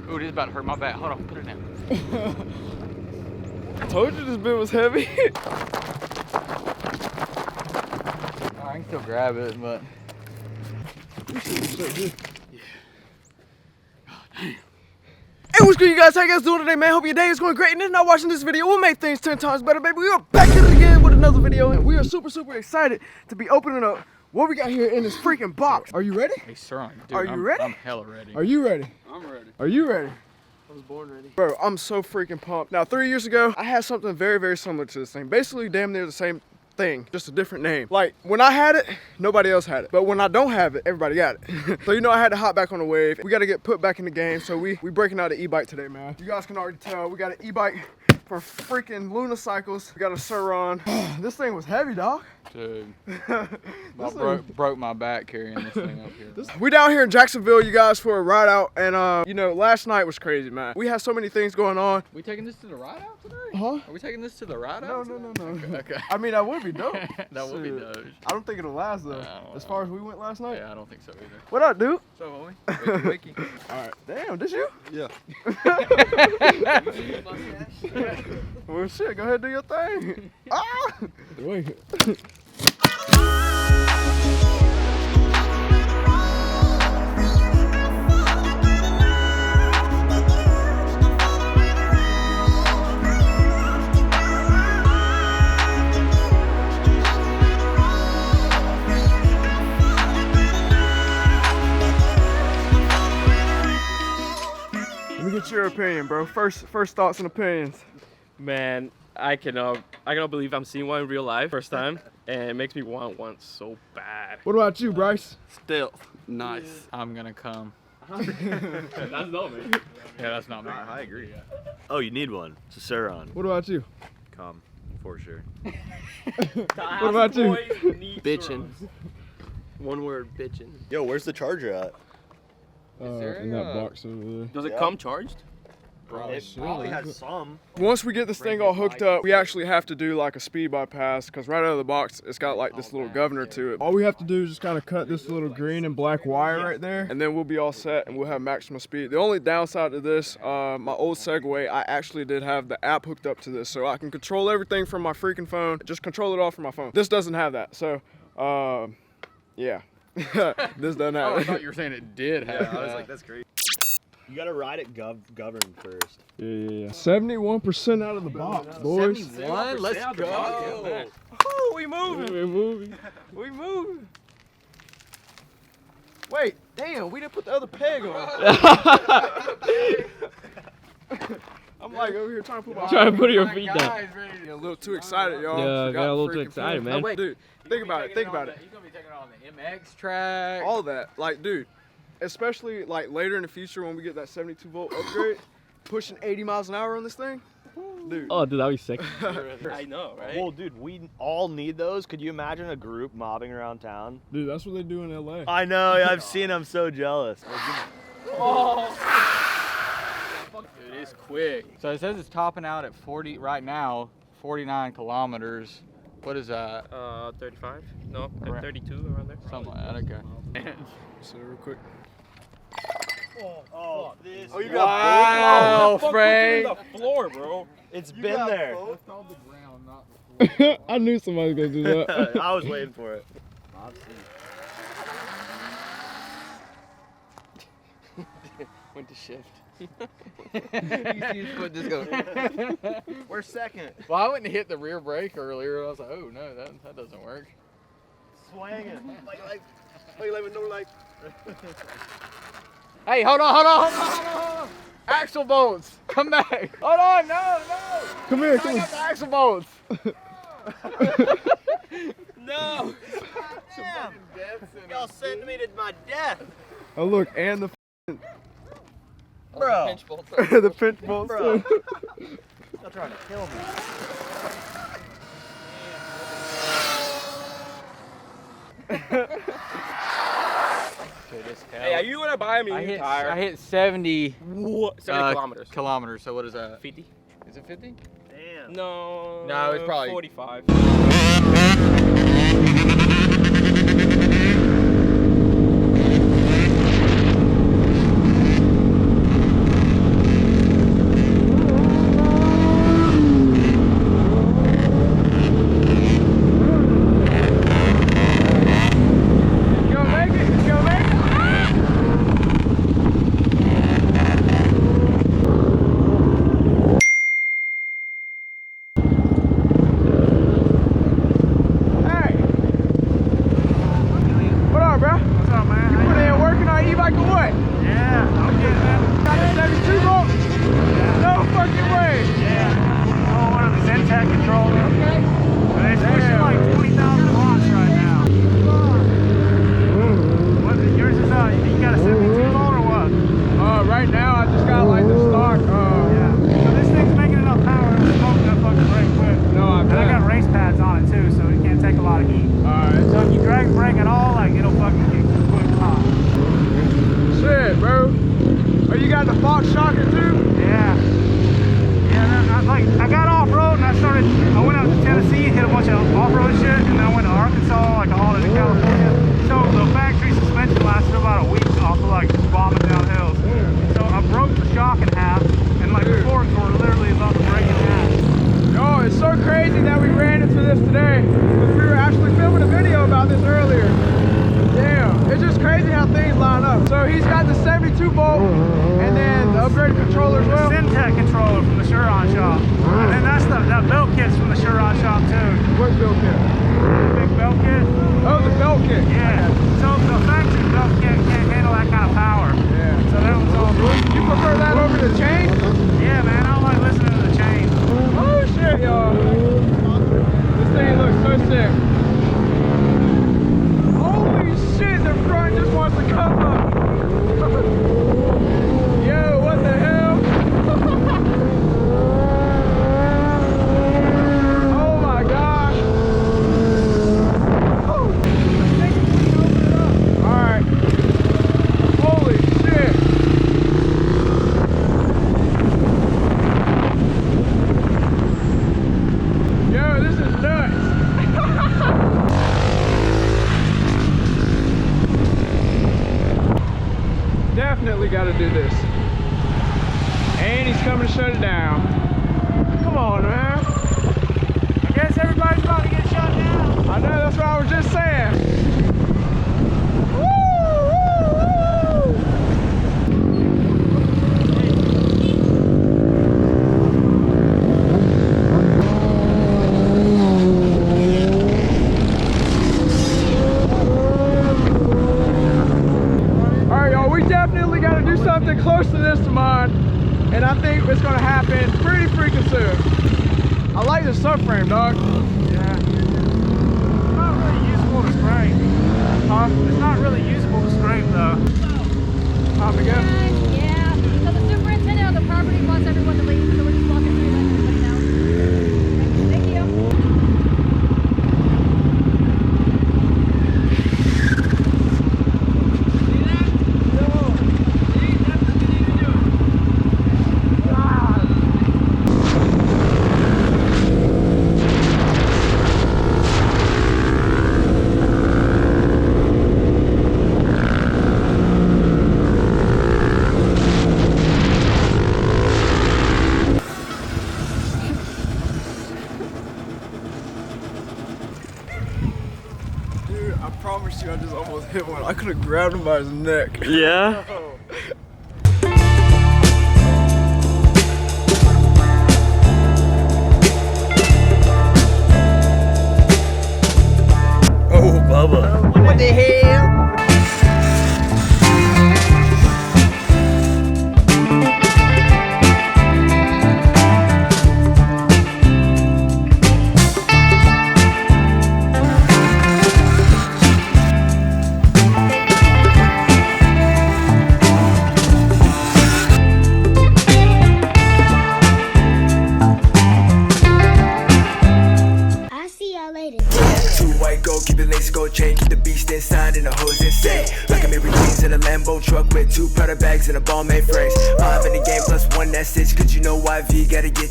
Ooh, this is about to hurt my back. Hold on, put it down. I told you this bit was heavy. I can still grab it, but. Hey, what's good, you guys? How you guys doing today, man? Hope your day is going great. And if not watching this video, we'll make things 10 times better, baby. We are back at it again with another video, and we are super excited to be opening up what we got here in this freaking box. Are you ready? Hey, Sur Ron, dude, Are you ready? I'm hella ready. Are you ready? I'm ready. Are you ready? I was born ready. Bro, I'm so freaking pumped. Now, 3 years ago, I had something very similar to this thing. Basically, damn near the same thing, just a different name. Like, when I had it, nobody else had it. But when I don't have it, everybody got it. So, you know, I had to hop back on the wave. We got to get put back in the game. So we breaking out an e-bike today, man. You guys can already tell, we got an e-bike for freaking Luna-cycles. We got a Sur Ron. This thing was heavy, dog. Dude, I broke my back carrying this thing up here. We down here in Jacksonville, you guys, for a ride out, and you know, last night was crazy, man. We had so many things going on. We taking this to the ride out today? Huh? Are we taking this to the ride out? No. Okay. I mean, that would be dope. That would be dope. I don't think it'll last though. As far as we went last night. Yeah, I don't think so either. What up, dude? So, homie? Wiki. All right. Damn, this you? Yeah. Well, shit. Go ahead, and do your thing. Ah! Wait. Let me get your opinion, bro. First thoughts and opinions. Man, I cannot believe I'm seeing one in real life first time, and it makes me want one so bad. What about you, Bryce? Stealth. Nice. I'm gonna come. That's not me. Yeah, that's not me. I agree. Oh, you need one. It's a Sur Ron. What about you? Come, for sure. What about you? Bitchin'. One word, bitchin'. Yo, where's the charger at? In that box over there. Does it come charged? It probably has some. Once we get this thing all hooked up, we actually have to do like a speed bypass, because right out of the box, it's got like this little governor to it. All we have to do is just kind of cut this little green and black wire right there, and then we'll be all set and we'll have maximum speed. The only downside to this, my old Segway, I actually did have the app hooked up to this, so I can control everything from my freaking phone, just control it all from my phone. This doesn't have that, so yeah. This doesn't have I it. thought you were saying it did have I was that. like, that's great. You gotta ride it govern first. Yeah. 71% out of the box, boys. 71? Let's go. Oh, we moving. We're moving. We moving. Wait, damn, we didn't put the other peg on. I'm like over here trying to put my Trying to put your feet down. Yeah, a little too excited, y'all. Yeah, Forgot got a little the too freaking excited, peg. man. Wait, dude, think about it. Think about it. He's gonna be taking it on the MX track. All that, like, dude, especially like later in the future when we get that 72 volt upgrade, pushing 80 miles an hour on this thing, dude. Oh, dude, that'd be sick. I know, right? Well, dude, we all need those. Could you imagine a group mobbing around town? Dude, that's what they do in LA. I know. I've seen. I'm so jealous. Dude, it's quick. So it says it's topping out at 40 right now, 49 kilometers. What is that? 35? No, Around- 32 around there. Something like that. Okay. So real quick. Oh, this. Oh, you Wow, Frank. The floor, bro. It's been there. I knew somebody was gonna do that. I was waiting for it. Went to shift. You see his foot just go. We're second. Well, I went and hit the rear brake earlier. I was like, oh no, that doesn't work. Swinging. Like no like. Hey, hold on. Axle bolts, come back. Hold on, no. Come here, I come got here. the axle bolts. No! Y'all sent me to my death. Oh look, and the Bro. Pinch bolts. the pinch bolts Bro. too. Y'all trying to kill me. Hey, are you gonna buy me a new tire? I hit 70 What? 70 kilometers. kilometers. So what is that? 50? Is it 50? Damn. No. No, it's probably 45. Yeah, I'm getting it. Got a 72 volt? No fucking way. Yeah. Oh, one of the Zen-Tech controller. Okay. And it's pushing like 20,000 watts right now. What, yours is, you got a 72 volt or what? Right now I just got like the stock. Yeah. So this thing's making enough power to smoke that fucking brake quick. No, I And I got race pads on it too, so it can't take a lot of heat. Alright. So if you drag the brake at all, like it'll fucking get quick hot. Shit, bro. Oh, you got the Fox shocker too? Yeah. Yeah, I got off-road and I went out to Tennessee, hit a bunch of off-road shit, and then I went to Arkansas, like I hauled into California. So the factory suspension lasted about a week off of like just bombing down hills. So I broke the shock in half, and like the forks were literally about to break in half. Yo, it's so crazy that we ran into this today. Because we were actually filming a video about this earlier. Damn, it's just crazy how things line up. So he's got the 72 volt and then the upgraded controller as well. Zen-Tech controller from the Sur Ron shop. And then that's that belt kit's from the Sur Ron shop too. What belt kit? Big belt kit. Oh, the belt kit. Yeah. So the factory belt kit can't handle that kind of power. Yeah. So that was all. You prefer that over the chain? Yeah, man, I don't like listening to the chain. Oh shit, y'all. This thing looks so sick. Holy shit, the front just wants to come up. Yo, what the hell? Oh my gosh. Oh. Alright. Holy shit. Yo, this is nuts. Definitely got to do this. And he's coming to shut it down. Come on, man. I guess everybody's about to get shut down. I know, that's what I was just saying. Something close to this to mine, and I think it's gonna happen pretty freaking soon. I like the subframe, dog. Yeah. It's not really usable to scrape. Huh? It's not really usable to scrape though. Time to go. Yeah. So the superintendent of the property wants everyone to leave, so we're just walking through letting everybody know. Thank you. I promise you, I just almost hit one. I could have grabbed him by his neck. Yeah? Oh, Bubba. What the hell? Keep the lace gold chain, keep the beast inside and the hose insane. Like a Mary Jane's in a Lambo truck with 2 Prada bags and a ball made frames. 5 in the game plus 1 that's 6, cause you know YV gotta get